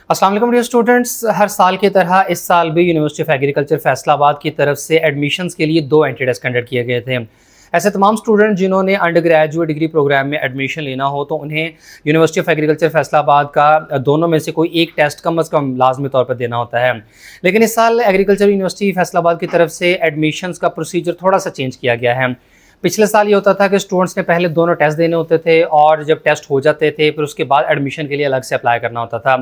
अस्सलाम वालेकुम dear students, हर साल की तरह इस साल भी यूनिवर्सिटी ऑफ एग्रीकल्चर फैसलाबाद की तरफ से एडमिशन्स के लिए 2 एंट्री टेस्ट कंडक्ट किए गए थे। ऐसे तमाम स्टूडेंट जिन्होंने अंडर ग्रेजुएट डिग्री प्रोग्राम में एडमिशन लेना हो तो उन्हें यूनिवर्सिटी ऑफ एग्रीकल्चर फैसलाबाद का दोनों में से कोई एक टेस्ट कम अज़ कम लाजमी तौर पर देना होता है। लेकिन इस साल एग्रीकल्चर यूनिवर्सिटी फैसलाबाद की तरफ से एडमिशन्स का प्रोसीजर थोड़ा सा चेंज किया गया है। पिछले साल ये होता था कि स्टूडेंट्स ने पहले दोनों टेस्ट देने होते थे और जब टेस्ट हो जाते थे फिर उसके बाद एडमिशन के लिए अलग से अप्लाई करना होता था।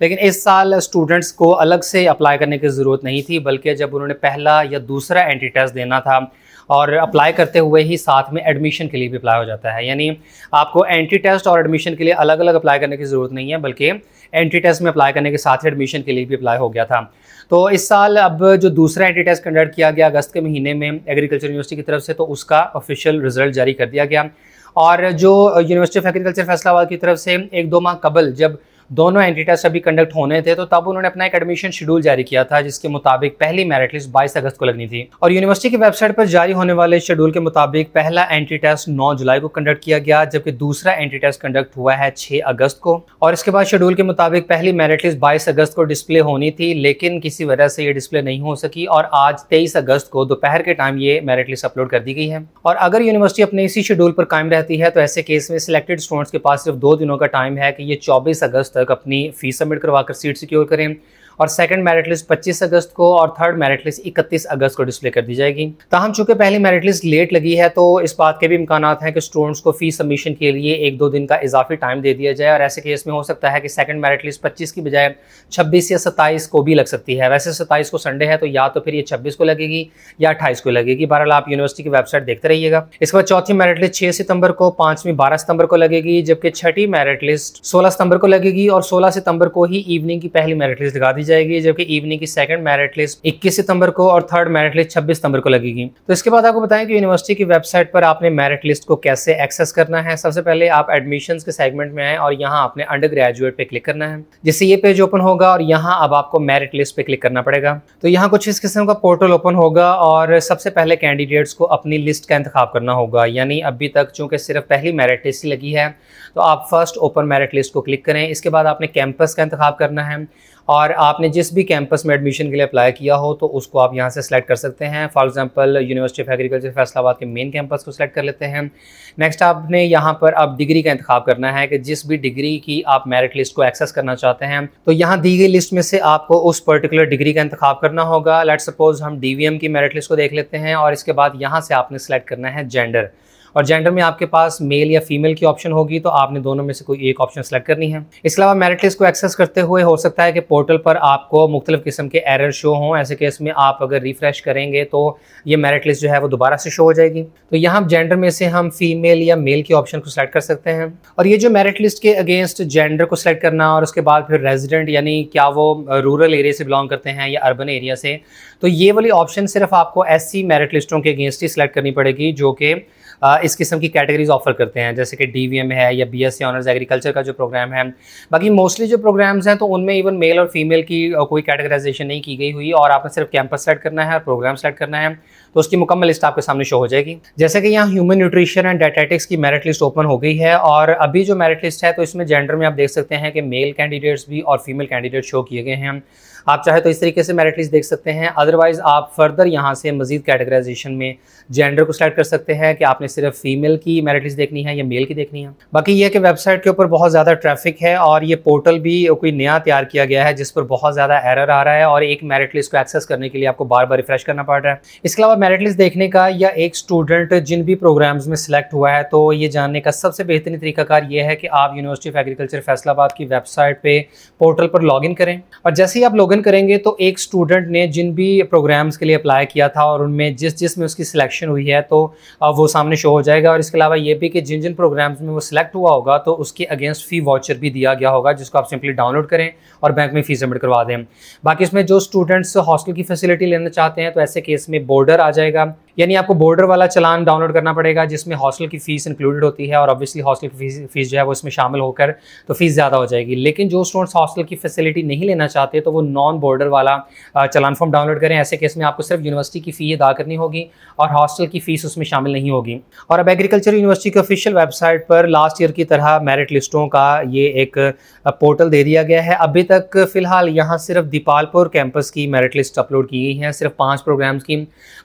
लेकिन इस साल स्टूडेंट्स को अलग से अप्लाई करने की ज़रूरत नहीं थी, बल्कि जब उन्होंने पहला या दूसरा एंट्री टेस्ट देना था और अप्लाई करते हुए ही साथ में एडमिशन के लिए भी अप्लाई हो जाता है। यानी आपको एंट्री टेस्ट और एडमिशन के लिए अलग अलग अप्लाई करने की ज़रूरत नहीं है, बल्कि एंट्री टेस्ट में अप्लाई करने के साथ ही एडमिशन के लिए भी अप्लाई हो गया था। तो इस साल अब जो दूसरा एंट्री टेस्ट कंडक्ट किया गया अगस्त के महीने में एग्रीकल्चर यूनिवर्सिटी की तरफ से, तो उसका ऑफिशियल रिजल्ट जारी कर दिया गया। और जो यूनिवर्सिटी ऑफ एग्रीकल्चर फैसलाबाद की तरफ से 1-2 माह कबल जब दोनों एंट्री टेस्ट अभी कंडक्ट होने थे तो तब उन्होंने अपना एक एडमिशन शेड्यूल जारी किया था, जिसके मुताबिक पहली मेरिट लिस्ट 22 अगस्त को लगनी थी। और यूनिवर्सिटी की वेबसाइट पर जारी होने वाले शेड्यूल के मुताबिक पहला एंट्री टेस्ट 9 जुलाई को कंडक्ट किया गया, जबकि दूसरा एंट्री टेस्ट कंडक्ट हुआ है 6 अगस्त को। और इसके बाद शेड्यूल के मुताबिक पहली मेरिट लिस्ट 22 अगस्त को डिस्प्ले होनी थी, लेकिन किसी वजह से ये डिस्प्ले नहीं हो सकी और आज 23 अगस्त को दोपहर के टाइम ये मेरिट लिस्ट अपलोड कर दी गई है। और अगर यूनिवर्सिटी अपने इसी शेड्यूल पर कायम रहती है तो ऐसे केस में सिलेक्टेड स्टूडेंट्स के पास सिर्फ 2 दिनों का टाइम है कि ये 24 अगस्त तक अपनी फीस सबमिट करवाकर सीट सिक्योर करें। और सेकंड मेरिट लिस्ट 25 अगस्त को और थर्ड मेरिट लिस्ट 31 अगस्त को डिस्प्ले कर दी जाएगी। ताहम चूंकि पहली मेरिट लिस्ट लेट लगी है तो इस बात के भी इम्कानात हैं कि स्टूडेंट्स को फीस सबमिशन के लिए 1-2 दिन का इजाफी टाइम दे दिया जाए। और ऐसे केस में हो सकता है कि सेकंड मेरिट लिस्ट 25 की बजाय 26 या 27 को भी लग सकती है। वैसे 27 को संडे है तो या तो फिर ये 26 को लगेगी या 28 को लगेगी। बहरहाल आप यूनिवर्सिटी की वेबसाइट देखते रहिएगा। इसके बाद चौथी मेरिट लिस्ट 6 सितंबर को, 5वीं 12 सितंबर को लगेगी, जबकि छठी मेरिट लिस्ट 16 सितंबर को लगेगी और 16 सितंबर को ही इवनिंग की पहली मेरिट लिस्ट लगा दी जाएगी, जबकि इवनिंग की सेकंड मेरिट लिस्ट 21 सितंबर को और थर्ड मेरिट लिस्ट 26 सितंबर को लगेगी। तो इसके बाद आपको बताएं कि यूनिवर्सिटी की वेबसाइट पर आपने मेरिट लिस्ट को कैसे एक्सेस करना है। सबसे पहले आप एडमिशन्स के सेगमेंट में आए और यहाँ आपने अंडर ग्रेजुएट पे क्लिक करना है, जिससे ये पेज ओपन होगा और यहाँ अब आपको मेरिट लिस्ट पे क्लिक करना पड़ेगा। तो यहाँ कुछ इस किस्म का पोर्टल ओपन होगा और सबसे पहले कैंडिडेट्स को अपनी लिस्ट का इंतखाब करना होगा। यानी अभी तक चूंकि सिर्फ पहली मेरिट लिस्ट ही लगी है तो आप फर्स्ट ओपन मेरिट लिस्ट को क्लिक करें। इसके बाद आपने कैंपस का इंतखाब करना है और आपने जिस भी कैंपस में एडमिशन के लिए अप्लाई किया हो तो उसको आप यहाँ से सिलेक्ट कर सकते हैं। For example university of agriculture Faisalabad के मेन कैंपस को सिलेक्ट कर लेते हैं। नेक्स्ट आपने यहाँ पर अब डिग्री का इंतखाब करना है कि जिस भी डिग्री की आप मेरिट लिस्ट को एक्सेस करना चाहते हैं तो यहाँ दी गई लिस्ट में से आपको उस पर्टिकुलर डिग्री का इंतखाब करना होगा। लेट्स सपोज हम DVM की मेरिट लिस्ट को देख लेते हैं और इसके बाद यहाँ से आपने सेलेक्ट करना है जेंडर। और जेंडर में आपके पास मेल या फीमेल की ऑप्शन होगी तो आपने दोनों में से कोई एक ऑप्शन सेलेक्ट करनी है। इसके अलावा मेरिट लिस्ट को एक्सेस करते हुए हो सकता है कि पोर्टल पर आपको मुख्तलिफ किस्म के एरर शो हों। ऐसे केस में आप अगर रिफ्रेश करेंगे तो ये मेरिट लिस्ट जो है वो दोबारा से शो हो जाएगी। तो यहाँ जेंडर में से हम फीमेल या मेल की ऑप्शन को सिलेक्ट कर सकते हैं। और ये जो मेरिट लिस्ट के अगेंस्ट जेंडर को सिलेक्ट करना और उसके बाद फिर रेजिडेंट यानी क्या वो रूरल एरिया से बिलोंग करते हैं या अर्बन एरिया से, तो ये वाली ऑप्शन सिर्फ आपको SC मेरिट लिस्टों के अगेंस्ट ही सिलेक्ट करनी पड़ेगी जो कि इस किस्म की कैटेगरीज ऑफर करते हैं, जैसे कि DVM है या BSc ऑनर्स एग्रीकल्चर का जो प्रोग्राम है। बाकी मोस्टली जो प्रोग्राम्स हैं तो उनमें इवन मेल और फीमेल की कोई कैटेगराइजेशन नहीं की गई हुई और आपने सिर्फ कैंपस सेलेक्ट करना है और प्रोग्राम सेलेक्ट करना है तो उसकी मुकम्मल लिस्ट आपके सामने शो हो जाएगी। जैसे कि यहाँ ह्यूमन न्यूट्रिशन एंड डायटेटिक्स की मेरिट लिस्ट ओपन हो गई है और अभी जो मेरिट लिस्ट है तो इसमें जेंडर में आप देख सकते हैं कि मेल कैंडिडेट्स भी और फीमेल कैंडिडेट शो किए गए हैं। आप चाहे तो इस तरीके से मेरिट लिस्ट देख सकते हैं, अदरवाइज आप फर्दर यहाँ से मजीद कैटेगराइजेशन में जेंडर को सिलेक्ट कर सकते हैं कि आपने सिर्फ फीमेल की मेरिट लिस्ट देखनी है या मेल की देखनी है। बाकी ये है कि वेबसाइट के ऊपर बहुत ज़्यादा ट्रैफिक है और ये पोर्टल भी कोई नया तैयार किया गया है जिस पर बहुत ज़्यादा एरर आ रहा है और एक मेरिट लिस्ट को एक्सेस करने के लिए आपको बार बार रिफ्रेश करना पड़ रहा है। इसके अलावा मेरिट लिस्ट देखने का या एक स्टूडेंट जिन भी प्रोग्राम्स में सिलेक्ट हुआ है तो ये जानने का सबसे बेहतरीन तरीकाकार ये है कि आप यूनिवर्सिटी ऑफ एग्रीकल्चर फैसलाबाद की वेबसाइट पे पोर्टल पर लॉगिन करें और जैसे ही आप लॉगिन करेंगे तो एक स्टूडेंट ने जिन भी प्रोग्राम्स के लिए अप्लाई किया था और उनमें जिसमें उसकी सिलेक्शन हुई है तो वो सामने शो हो जाएगा। और इसके अलावा ये भी कि जिन प्रोग्राम्स में वो सिलेक्ट हुआ होगा तो उसके अगेंस्ट फ़ी वाउचर भी दिया गया होगा जिसको आप सिंपली डाउनलोड करें और बैंक में फ़ीस सबमिट करवा दें। बाकी इसमें जो स्टूडेंट्स हॉस्टल की फैसिलिटी लेना चाहते हैं तो ऐसे केस में बॉर्डर आ जाएगा यानी आपको बॉर्डर वाला चालान डाउनलोड करना पड़ेगा जिसमें हॉस्टल की फ़ीस इंक्लूडेड होती है, और ऑब्वियसली हॉस्टल की फ़ीस जो है वो इसमें शामिल होकर तो फ़ीस ज़्यादा हो जाएगी। लेकिन जो स्टूडेंट्स हॉस्टल की फैसिलिटी नहीं लेना चाहते तो वो नॉन बॉर्डर वाला चालान फॉर्म डाउनलोड करें। ऐसे केस में आपको सिर्फ यूनिवर्सिटी की फ़ी अदा करनी होगी और हॉस्टल की फ़ीस उसमें शामिल नहीं होगी। और अब एग्रीकल्चर यूनिवर्सिटी की ऑफिशियल वेबसाइट पर लास्ट ईयर की तरह मेरिट लिस्टों का ये एक पोर्टल दे दिया गया है। अभी तक फ़िलहाल यहाँ सिर्फ दीपालपुर कैंपस की मेरिट लिस्ट अपलोड की गई हैं, सिर्फ 5 प्रोग्राम्स की।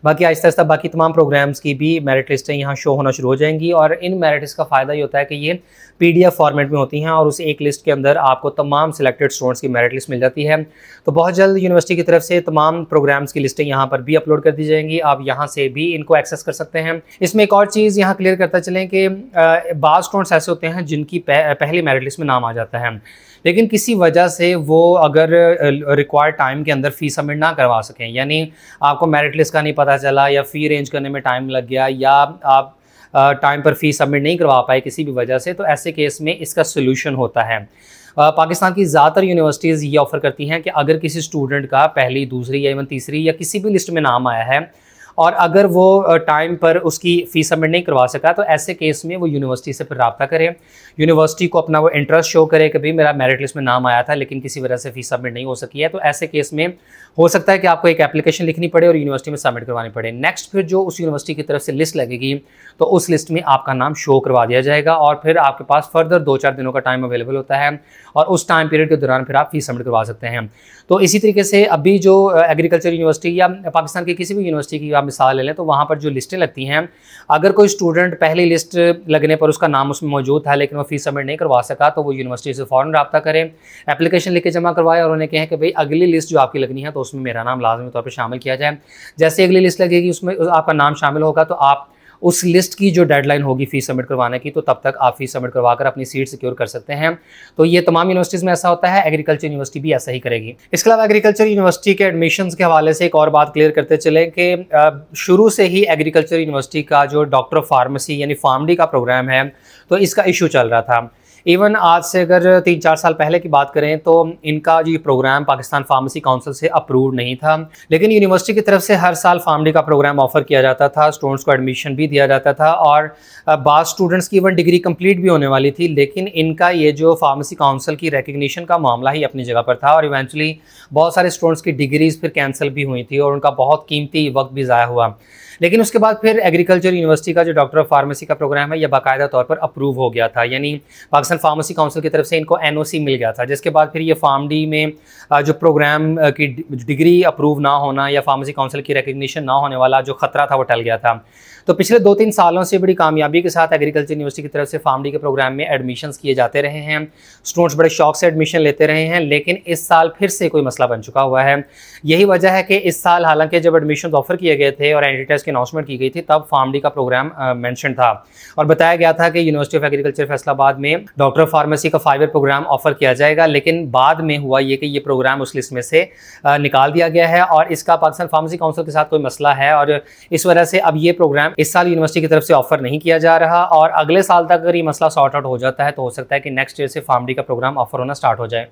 बाकी आहिस्ता आहिस्ता बाकी तमाम प्रोग्राम्स की भी मेरिट लिस्टें यहाँ शो होना शुरू हो जाएंगी, और इन मेरिट लिस्ट का फ़ायदा ये होता है कि ये PDF फॉर्मेट में होती हैं और उस एक लिस्ट के अंदर आपको तमाम सिलेक्टेड स्टूडेंट्स की मेरिट लिस्ट मिल जाती है। तो बहुत जल्द यूनिवर्सिटी की तरफ से तमाम प्रोग्राम्स की लिस्टें यहाँ पर भी अपलोड कर दी जाएंगी, आप यहाँ से भी इनको एक्सेस कर सकते हैं। इसमें एक और चीज़ यहाँ क्लियर करता चलें कि बाज़ स्टूडेंट्स ऐसे होते हैं जिनकी पहली मेरिट लिस्ट में नाम आ जाता है, लेकिन किसी वजह से वो अगर रिक्वायर्ड टाइम के अंदर फ़ी सबमिट ना करवा सकें, यानी आपको मेरिट लिस्ट का नहीं पता चला या फ़ी अरेंज करने में टाइम लग गया या आप टाइम पर फ़ी सबमिट नहीं करवा पाए किसी भी वजह से, तो ऐसे केस में इसका सोल्यूशन होता है। पाकिस्तान की ज़्यादातर यूनिवर्सिटीज़ ये ऑफ़र करती हैं कि अगर किसी स्टूडेंट का पहली, दूसरी या इवन तीसरी या किसी भी लिस्ट में नाम आया है और अगर वो टाइम पर उसकी फ़ीस सबमिट नहीं करवा सका, तो ऐसे केस में वो यूनिवर्सिटी से फिर रब्ता करे, यूनिवर्सिटी को अपना वो इंटरेस्ट शो करे कि भाई मेरा मेरिट लिस्ट में नाम आया था लेकिन किसी वजह से फ़ीस सबमिट नहीं हो सकी है। तो ऐसे केस में हो सकता है कि आपको एक एप्लीकेशन लिखनी पड़े और यूनिवर्सिटी में सबमिट करवानी पड़े। नेक्स्ट फिर जो उस यूनिवर्सिटी की तरफ से लिस्ट लगेगी तो उस लिस्ट में आपका नाम शो करवा दिया जाएगा और फिर आपके पास फर्दर 2-4 दिनों का टाइम अवेलेबल होता है और उस टाइम पीरियड के दौरान फिर आप फ़ीस सबमिट करवा सकते हैं। तो इसी तरीके से अभी जो एग्रीकल्चर यूनिवर्सिटी या पाकिस्तान की किसी भी यूनिवर्सिटी की आप मिसाल ले लें तो वहाँ पर जो लिस्टें लगती हैं, अगर कोई स्टूडेंट पहली लिस्ट लगने पर उसका नाम उसमें मौजूद था लेकिन वो फ़ीस सबमिट नहीं करवा सका, तो वो यूनिवर्सिटी से फ़ौरन रब्ता करें, एप्लीकेशन लिख के जमा करवाए और उन्हें कहें कि भाई अगली लिस्ट जो आपकी लगनी है तो उसमें मेरा नाम लाजमी तौर पर शामिल किया जाए। जैसे अगली लिस्ट लगेगी उसमें आपका नाम शामिल होगा तो आप उस लिस्ट की जो डेडलाइन होगी फ़ीस सबमिट करवाने की, तो तब तक आप फ़ीस सबमिट करवाकर अपनी सीट सिक्योर कर सकते हैं। तो ये तमाम यूनिवर्सिटीज़ में ऐसा होता है, एग्रीकल्चर यूनिवर्सिटी भी ऐसा ही करेगी। इसके अलावा एग्रीकल्चर यूनिवर्सिटी के एडमिशन्स के हवाले से एक और बात क्लियर करते चले कि शुरू से ही एग्रीकल्चर यूनिवर्सिटी का जो डॉक्टर ऑफ फार्मेसी यानी फार्मडी का प्रोग्राम है, तो इसका इशू चल रहा था। इवन आज से अगर 3-4 साल पहले की बात करें तो इनका जो प्रोग्राम पाकिस्तान फार्मेसी काउंसिल से अप्रूव नहीं था, लेकिन यूनिवर्सिटी की तरफ से हर साल फार्मडी का प्रोग्राम ऑफर किया जाता था, स्टूडेंट्स को एडमिशन भी दिया जाता था और बाद स्टूडेंट्स की इवन डिग्री कंप्लीट भी होने वाली थी। लेकिन इनका ये जो फार्मेसी काउंसिल की रिकग्निशन का मामला ही अपनी जगह पर था और इवेंचुअली बहुत सारे स्टूडेंट्स की डिग्रीज फिर कैंसिल भी हुई थी और उनका बहुत कीमती वक्त भी ज़ाया हुआ। लेकिन उसके बाद फिर एग्रीकल्चर यूनिवर्सिटी का जो डॉक्टर ऑफ फार्मेसी का प्रोग्राम है, यह बाकायदा तौर पर अप्रूव हो गया था, यानी पाकिस्तान फार्मेसी काउंसिल की तरफ से इनको NOC मिल गया था, जिसके बाद फिर ये फार्मडी में जो प्रोग्राम की डिग्री अप्रूव ना होना या फार्मेसी काउंसिल की रिकग्निशन ना होने वाला जो खतरा था वो टल गया था। तो पिछले 2-3 सालों से बड़ी कामयाबी के साथ एग्रीकल्चर यूनिवर्सिटी की तरफ से फार्मडी के प्रोग्राम में एडमिशन्स किए जाते रहे हैं, स्टूडेंट्स बड़े शौक से एडमिशन लेते रहे हैं। लेकिन इस साल फिर से कोई मसला बन चुका हुआ है। यही वजह है कि इस साल हालांकि जब एडमिशन ऑफर किए गए थे और एंट्री टेस्ट की अनाउंसमेंट की गई थी तब फार्मडी का प्रोग्राम मेंशन था और बताया गया था कि यूनिवर्सिटी ऑफ एग्रीकल्चर फैसलाबाद में डॉक्टर ऑफ फार्मेसी का 5 ईयर प्रोग्राम ऑफर किया जाएगा। लेकिन बाद में हुआ ये कि ये प्रोग्राम उस लिस्ट में से निकाल दिया गया है और इसका पाकिस्तान फार्मेसी काउंसिल के साथ कोई मसला है और इस वजह से अब ये प्रोग्राम इस साल यूनिवर्सिटी की तरफ से ऑफर नहीं किया जा रहा और अगले साल तक अगर ये मसला सॉर्ट आउट हो जाता है तो हो सकता है कि नेक्स्ट ईयर से फार्मडी का प्रोग्राम ऑफर होना स्टार्ट हो जाए।